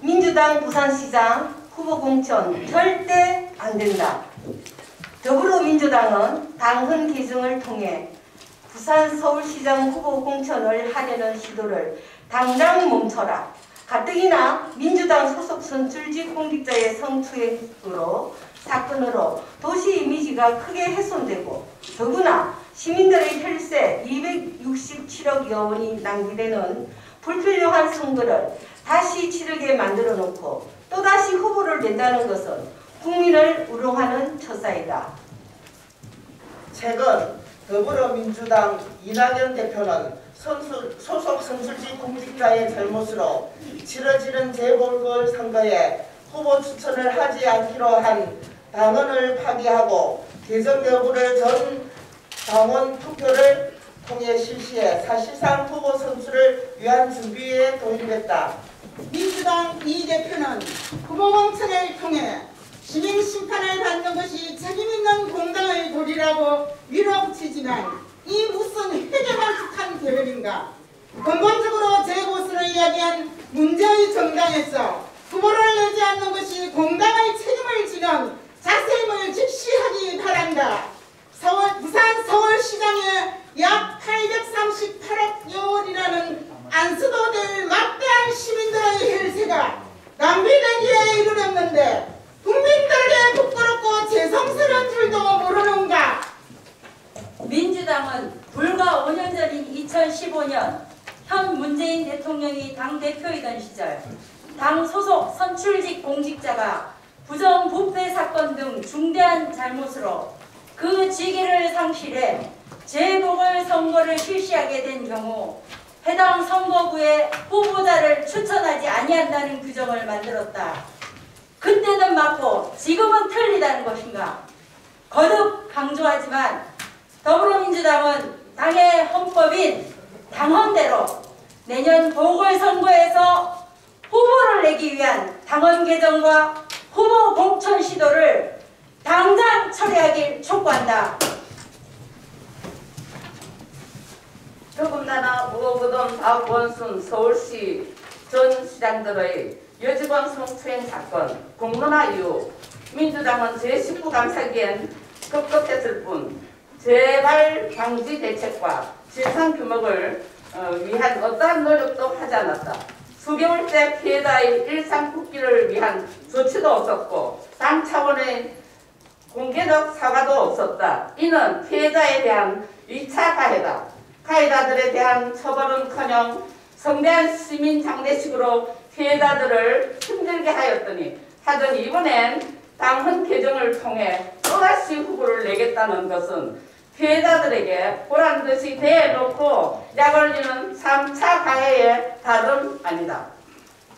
민주당 부산시장 후보 공천 절대 안 된다. 더불어민주당은 당헌 개정을 통해 부산 서울시장 후보 공천을 하려는 시도를 당장 멈춰라. 가뜩이나 민주당 소속 선출직 공직자의 성추행으로 사건으로 도시 이미지가 크게 훼손되고 더구나 시민들의 혈세 267억여 원이 낭비되는 불필요한 선거를 다시 치르게 만들어 놓고 또다시 후보를 낸다는 것은 국민을 우롱하는 처사이다. 최근 더불어민주당 이낙연 대표는 소속 선출직 공직자의 잘못으로 치러지는 재보궐선거에 후보 추천을 하지 않기로 한 당헌을 파기하고 개정 여부를 전 당원 투표를 통해 실시해 사실상 후보 선출을 위한 준비에 돌입했다. 민주당 이 대표는 후보 공천을 통해 시민 심판을 받는 것이 책임있는 공당의 도리라고 밀어붙이지만 이 무슨 회계만 축한 계획인가? 근본적으로 재보선을 이야기한 문제의 정당에서 후보를 내지 않는 것이 공당의 책임을 지는 자세임을 직시하기 바란다. 부산 서울시장에 약 838억여 원이라는 안 써도 될 막대한 시민들의 혈세가 낭비되기에 이르렀는데 국민들에게 부끄럽고 죄송스러운 줄도 모르는가? 민주당은 불과 5년 전인 2015년 현 문재인 대통령이 당대표이던 시절 당 소속 선출직 공직자가 부정부패 사건 등 중대한 잘못으로 그 직위를 상실해 재보궐선거를 실시하게 된 경우 해당 선거구에 후보자를 추천하지 아니한다는 규정을 만들었다. 그때는 맞고 지금은 틀리다는 것인가? 거듭 강조하지만 더불어민주당은 당의 헌법인 당헌대로 내년 보궐선거에서 후보를 내기 위한 당헌 개정과 후보 공천 시도를 당장 처리하길 촉구한다. 더군다나 오거돈 박원순 서울시 전 시장들의 여직원 성추행 사건 공론화 이후 민주당은 제19 감사기엔 급급했을 뿐 재발 방지 대책과 진상 규명을 위한 어떠한 노력도 하지 않았다. 수개월째 피해자의 일상復帰를 위한 조치도 없었고 당 차원의 공개적 사과도 없었다. 이는 피해자에 대한 2차 가해다. 가해자들에 대한 처벌은커녕 성대한 시민 장례식으로 피해자들을 힘들게 하더니 이번엔 당헌 개정을 통해 또다시 후보를 내겠다는 것은 피해자들에게 보란듯이 대놓고 약 올리는 3차 가해의 다름 아니다.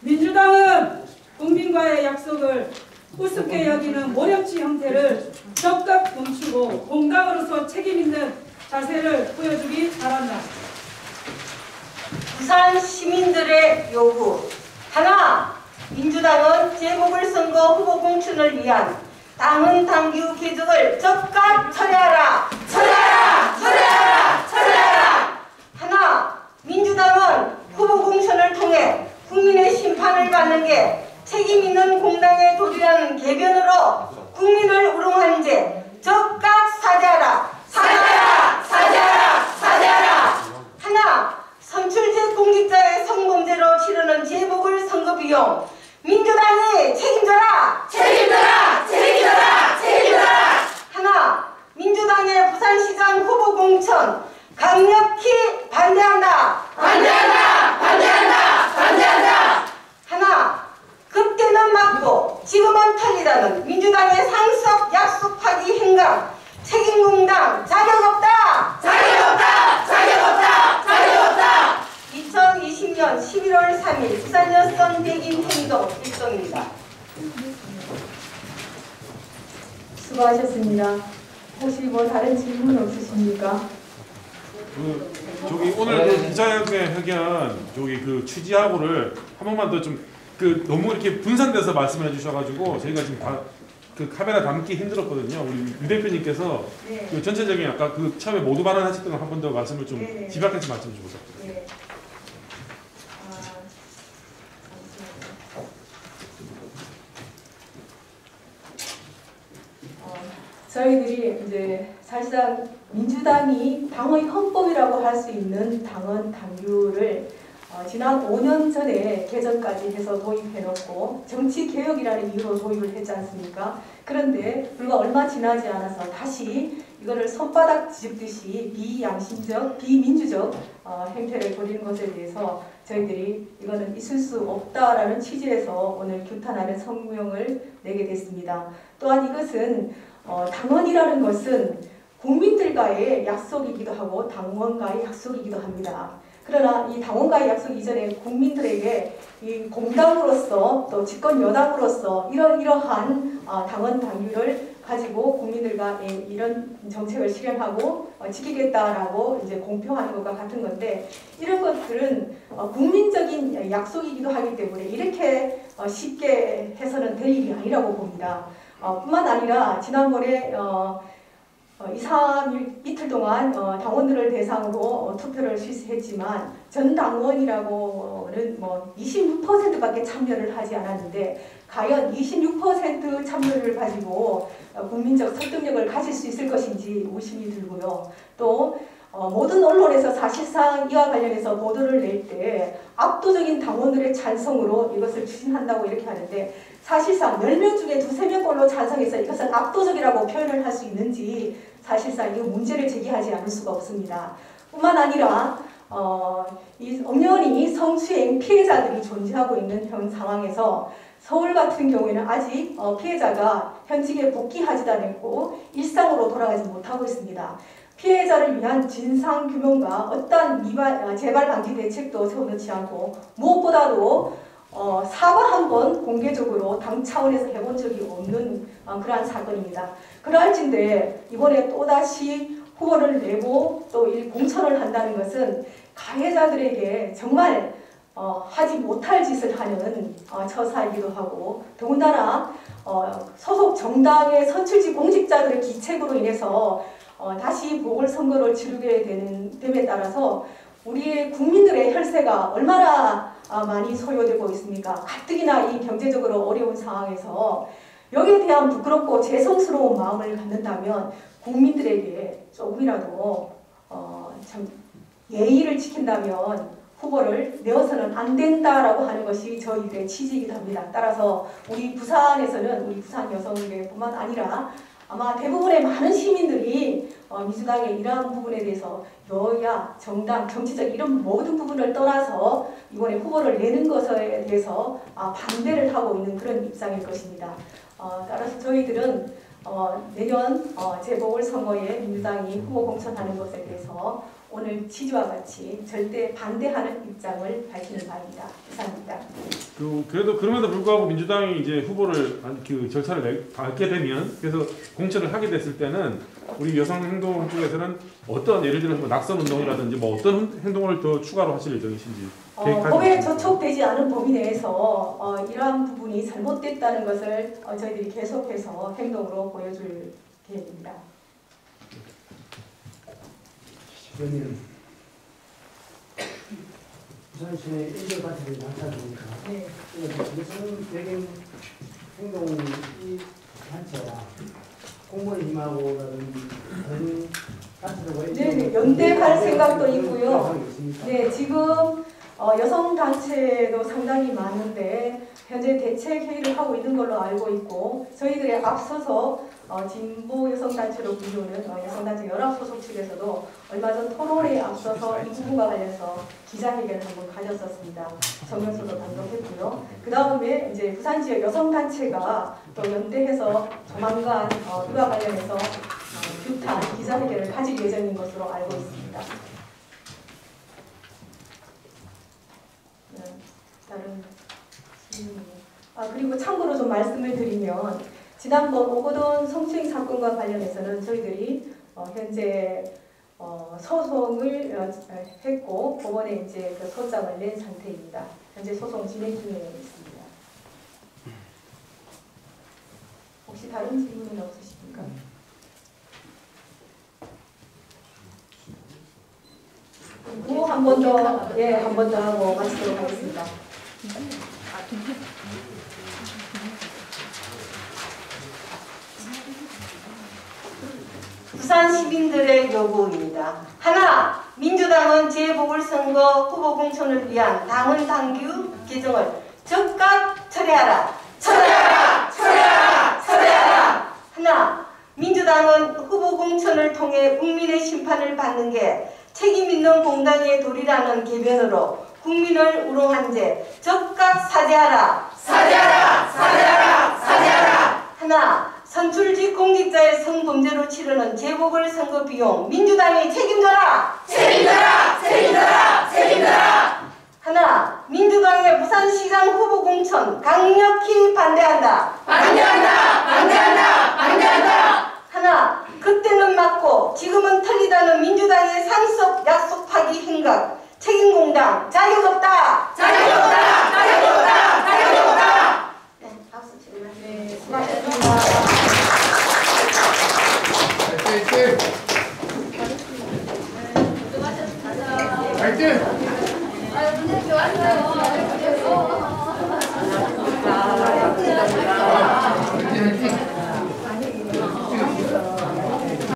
민주당은 국민과의 약속을 우습게 여기는 모략지 형태를 적극 멈추고 공당으로서 책임있는 자세를 보여주기 바란다. 부산 시민들의 요구 하나, 민주당은 재보궐선거 후보 공천을 위한 당헌 당규 개정을 즉각 처리하라! 처리하라! 처리하라! 처리하라! 하나, 민주당은 후보 공천을 통해 국민의 심판을 받는 게 책임있는 공당의 도리라는 개변으로 국민을 우롱한 죄 즉각 사죄하라! 사죄하라! 사죄하라! 사죄하라! 하나, 선출직 공직자의 성범죄로 치르는 재보궐선거 비용 민주당이 책임져라! 책임져라! 책임져라! 책임져라! 하나, 민주당의 부산시장 후보 공천 강력히 반대한다! 반대한다! 반대한다! 반대한다! 하나, 그때는 맞고 지금은 틀리다는 민주당의 상습 약속 파기 행강 책임공당 자격 없다! 자격 없다! 자격 없다! 자격 없다! 2020년 11월 3일 부산 여성 백인 행동 일동입니다. 수고하셨습니다. 혹시 뭐 다른 질문 없으십니까? 저기 오늘 그 기자회견 저기 그 취지하고를 한 번만 더 좀 너무 이렇게 분산돼서 말씀해 주셔가지고 저희가 지금 다 그 카메라 담기 힘들었거든요. 우리 유 대표님께서 네. 그 전체적인 아까 그 처음에 모두 발언하셨던 거 한 번 더 말씀을 좀 네. 집약해서 말씀 주세요. 네. 저희들이 이제 사실상 민주당이 당의 헌법이라고 할 수 있는 당헌 당규를 지난 5년 전에 개정까지 해서 도입해놓고 정치개혁이라는 이유로 도입을 했지 않습니까? 그런데 불과 얼마 지나지 않아서 다시 이거를 손바닥 뒤집듯이 비양심적, 비민주적 행태를 벌이는 것에 대해서 저희들이 이거는 있을 수 없다라는 취지에서 오늘 규탄하는 성명을 내게 됐습니다. 또한 이것은 당헌이라는 것은 국민들과의 약속이기도 하고 당원과의 약속이기도 합니다. 그러나 이 당원과의 약속 이전에 국민들에게 이 공당으로서 또 집권 여당으로서 이러한 당원 당규를 가지고 국민들과 이런 정책을 실현하고 지키겠다라고 이제 공표하는 것과 같은 건데, 이런 것들은 국민적인 약속이기도 하기 때문에 이렇게 쉽게 해서는 될 일이 아니라고 봅니다. 뿐만 아니라 지난번에 2, 3일 이틀 동안 당원들을 대상으로 투표를 실시했지만 전 당원이라고는 26%밖에 참여를 하지 않았는데, 과연 26% 참여를 가지고 국민적 설득력을 가질 수 있을 것인지 의심이 들고요. 또 모든 언론에서 사실상 이와 관련해서 보도를 낼 때 압도적인 당원들의 찬성으로 이것을 추진한다고 이렇게 하는데, 사실상 10명 중에 2, 3명꼴로 찬성해서 이것은 압도적이라고 표현을 할 수 있는지 사실상 이 문제를 제기하지 않을 수가 없습니다. 뿐만 아니라 이 엄연히 성추행 피해자들이 존재하고 있는 현 상황에서 서울 같은 경우에는 아직 피해자가 현직에 복귀하지도 않았고 일상으로 돌아가지 못하고 있습니다. 피해자를 위한 진상규명과 어떠한 재발 방지 대책도 세워놓지 않고, 무엇보다도 사과 한 번 공개적으로 당 차원에서 해본 적이 없는 그러한 사건입니다. 그러할진데 이번에 또다시 후보를 내고 또 공천을 한다는 것은 가해자들에게 정말 하지 못할 짓을 하는 처사이기도 하고, 더군다나 소속 정당의 선출직 공직자들의 기책으로 인해서 다시 보궐선거를 치르게 됨에 따라서 우리의 국민들의 혈세가 얼마나 많이 소요되고 있습니까? 가뜩이나 이 경제적으로 어려운 상황에서 여기에 대한 부끄럽고 죄송스러운 마음을 갖는다면 국민들에게 조금이라도 참 예의를 지킨다면 후보를 내어서는 안 된다라고 하는 것이 저희들의 취지이기도 합니다. 따라서 우리 부산에서는 우리 부산 여성계뿐만 아니라 아마 대부분의 많은 시민들이 민주당의 이러한 부분에 대해서 여야, 정당, 정치적 이런 모든 부분을 떠나서 이번에 후보를 내는 것에 대해서 반대를 하고 있는 그런 입장일 것입니다. 따라서 저희들은 내년 재보궐선거에 민주당이 후보 공천하는 것에 대해서 오늘 취지와 같이 절대 반대하는 입장을 밝히는 바입니다. 이상입니다. 그래도 그럼에도 불구하고 민주당이 이제 후보를 그 절차를 밟게 되면, 그래서 공천을 하게 됐을 때는 우리 여성행동 쪽에서는 어떤, 예를 들어서 낙선 운동이라든지 어떤 행동을 더 추가로 하실 예정이신지. 법에 저촉되지 않은 범위 내에서 이러한 부분이 잘못됐다는 것을 저희들이 계속해서 행동으로 보여줄 계획입니다. 그러면 부산시내 인재단체를 당사자니까 무슨 배경 행동 이 단체와 공무원 힘하고라든지 다른 단체들과 네, 연대할 생각도 있고요. 네, 지금 여성 단체도 상당히 많은데 현재 대책 회의를 하고 있는 걸로 알고 있고, 저희들이 앞서서 진보 여성단체로 불리우는 여성단체 연합 소속 측에서도 얼마 전 토론에 앞서서 이 부분과 관련해서 기자회견을 한번 가졌었습니다. 정연소도 단독했고요. 그 다음에 이제 부산 지역 여성단체가 또 연대해서 조만간 이와 관련해서 규탄 기자회견을 가질 예정인 것으로 알고 있습니다. 다른 그리고 참고로 좀 말씀을 드리면, 지난번 오거돈 성추행 사건과 관련해서는 저희들이 현재 소송을 했고 법원에 이제 그 소장을 낸 상태입니다. 현재 소송 진행 중에 있습니다. 혹시 다른 질문은 없으십니까? 구호 한 번 더, 한 번 더 하고 마치도록 하겠습니다. 부산 시민들의 요구입니다. 하나, 민주당은 재보궐선거 후보 공천을 위한 당헌 당규 개정을 즉각 철회하라. 철회하라! 철회하라! 철회하라! 하나, 민주당은 후보 공천을 통해 국민의 심판을 받는 게 책임 있는 공당의 도리라는 개변으로 국민을 우롱한 죄 즉각 사죄하라. 사죄하라! 사죄하라! 사죄하라! 하나, 선출직 공직자의 성범죄로 치르는 재보궐선거 비용 민주당이 책임져라! 책임져라! 책임져라! 책임져라! 하나, 민주당의 부산시장 후보 공천 강력히 반대한다! 반대한다! 반대한다! 반대한다! 하나, 그때는 맞고 지금은 틀리다는 민주당의 상습 약속 파기 행각 책임공당 자격 없다! 자격 없다! 자격 없다! 자격 없다! 네, 박수 치고 네, 수고하셨습니다. 화이팅! 문제 좋았어요.